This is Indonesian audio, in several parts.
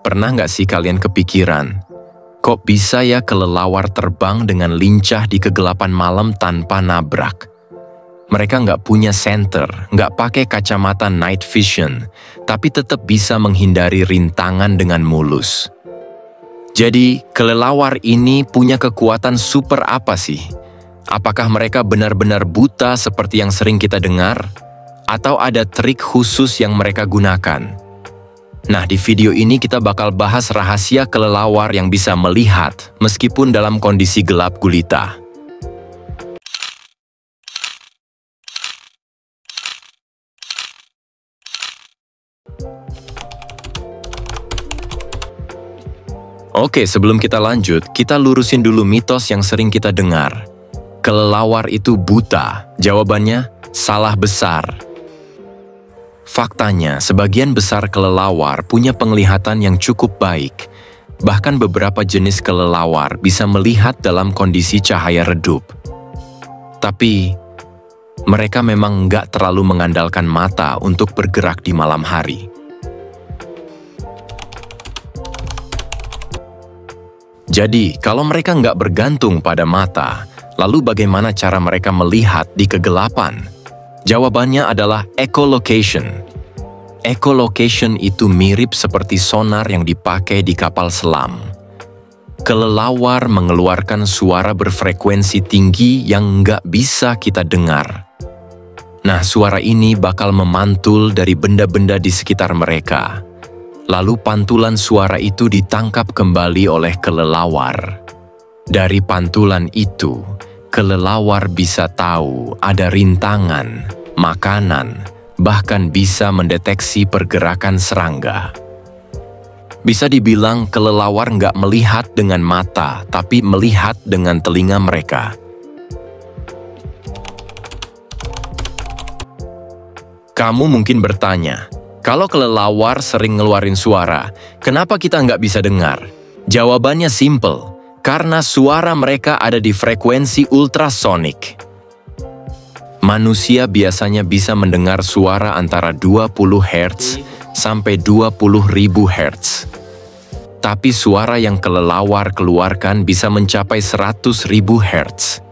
Pernah nggak sih kalian kepikiran, kok bisa ya kelelawar terbang dengan lincah di kegelapan malam tanpa nabrak? Mereka nggak punya senter, nggak pakai kacamata night vision, tapi tetap bisa menghindari rintangan dengan mulus. Jadi, kelelawar ini punya kekuatan super apa sih? Apakah mereka benar-benar buta seperti yang sering kita dengar? Atau ada trik khusus yang mereka gunakan? Nah, di video ini kita bakal bahas rahasia kelelawar yang bisa melihat meskipun dalam kondisi gelap gulita. Oke, sebelum kita lanjut, kita lurusin dulu mitos yang sering kita dengar. Kelelawar itu buta. Jawabannya, salah besar. Faktanya, sebagian besar kelelawar punya penglihatan yang cukup baik. Bahkan beberapa jenis kelelawar bisa melihat dalam kondisi cahaya redup. Tapi, mereka memang nggak terlalu mengandalkan mata untuk bergerak di malam hari. Jadi, kalau mereka nggak bergantung pada mata, lalu bagaimana cara mereka melihat di kegelapan? Jawabannya adalah echolocation. Echolocation itu mirip seperti sonar yang dipakai di kapal selam. Kelelawar mengeluarkan suara berfrekuensi tinggi yang nggak bisa kita dengar. Nah, suara ini bakal memantul dari benda-benda di sekitar mereka. Lalu pantulan suara itu ditangkap kembali oleh kelelawar. Dari pantulan itu, kelelawar bisa tahu ada rintangan, makanan, bahkan bisa mendeteksi pergerakan serangga. Bisa dibilang kelelawar nggak melihat dengan mata, tapi melihat dengan telinga mereka. Kamu mungkin bertanya, kalau kelelawar sering ngeluarin suara, kenapa kita nggak bisa dengar? Jawabannya simple. Karena suara mereka ada di frekuensi ultrasonik. Manusia biasanya bisa mendengar suara antara 20 Hz sampai 20.000 Hz. Tapi suara yang kelelawar keluarkan bisa mencapai 100.000 Hz.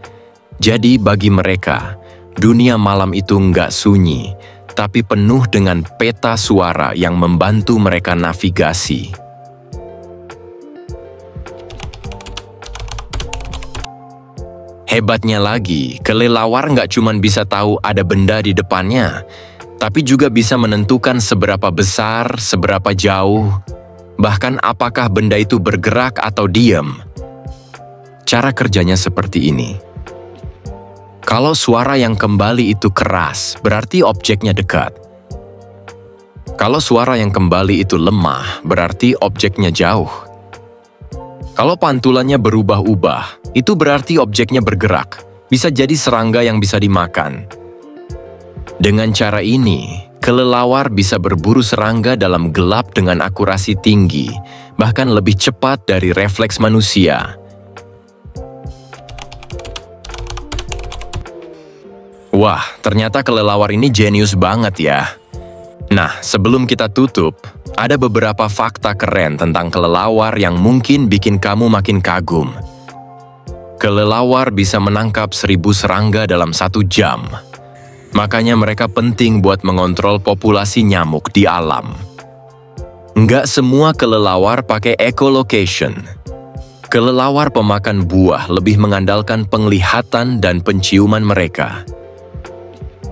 Jadi bagi mereka, dunia malam itu nggak sunyi, tapi penuh dengan peta suara yang membantu mereka navigasi. Hebatnya lagi, kelelawar nggak cuma bisa tahu ada benda di depannya, tapi juga bisa menentukan seberapa besar, seberapa jauh, bahkan apakah benda itu bergerak atau diam. Cara kerjanya seperti ini. Kalau suara yang kembali itu keras, berarti objeknya dekat. Kalau suara yang kembali itu lemah, berarti objeknya jauh. Kalau pantulannya berubah-ubah, itu berarti objeknya bergerak, bisa jadi serangga yang bisa dimakan. Dengan cara ini, kelelawar bisa berburu serangga dalam gelap dengan akurasi tinggi, bahkan lebih cepat dari refleks manusia. Wah, ternyata kelelawar ini jenius banget ya. Nah, sebelum kita tutup, ada beberapa fakta keren tentang kelelawar yang mungkin bikin kamu makin kagum. Kelelawar bisa menangkap 1000 serangga dalam 1 jam. Makanya mereka penting buat mengontrol populasi nyamuk di alam. Nggak semua kelelawar pakai echolocation. Kelelawar pemakan buah lebih mengandalkan penglihatan dan penciuman mereka.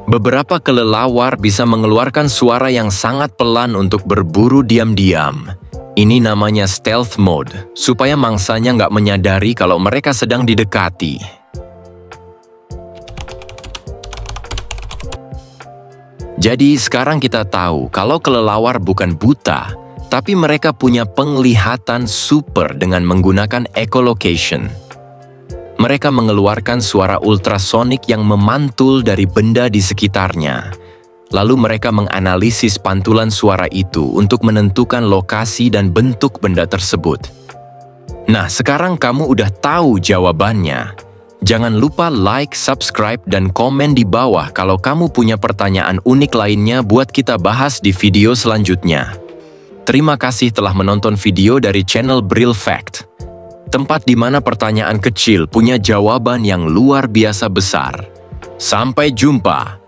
Beberapa kelelawar bisa mengeluarkan suara yang sangat pelan untuk berburu diam-diam. Ini namanya stealth mode, supaya mangsanya nggak menyadari kalau mereka sedang didekati. Jadi sekarang kita tahu kalau kelelawar bukan buta, tapi mereka punya penglihatan super dengan menggunakan echolocation. Mereka mengeluarkan suara ultrasonik yang memantul dari benda di sekitarnya. Lalu mereka menganalisis pantulan suara itu untuk menentukan lokasi dan bentuk benda tersebut. Nah, sekarang kamu udah tahu jawabannya. Jangan lupa like, subscribe, dan komen di bawah kalau kamu punya pertanyaan unik lainnya buat kita bahas di video selanjutnya. Terima kasih telah menonton video dari channel Brill Fact, tempat di mana pertanyaan kecil punya jawaban yang luar biasa besar. Sampai jumpa!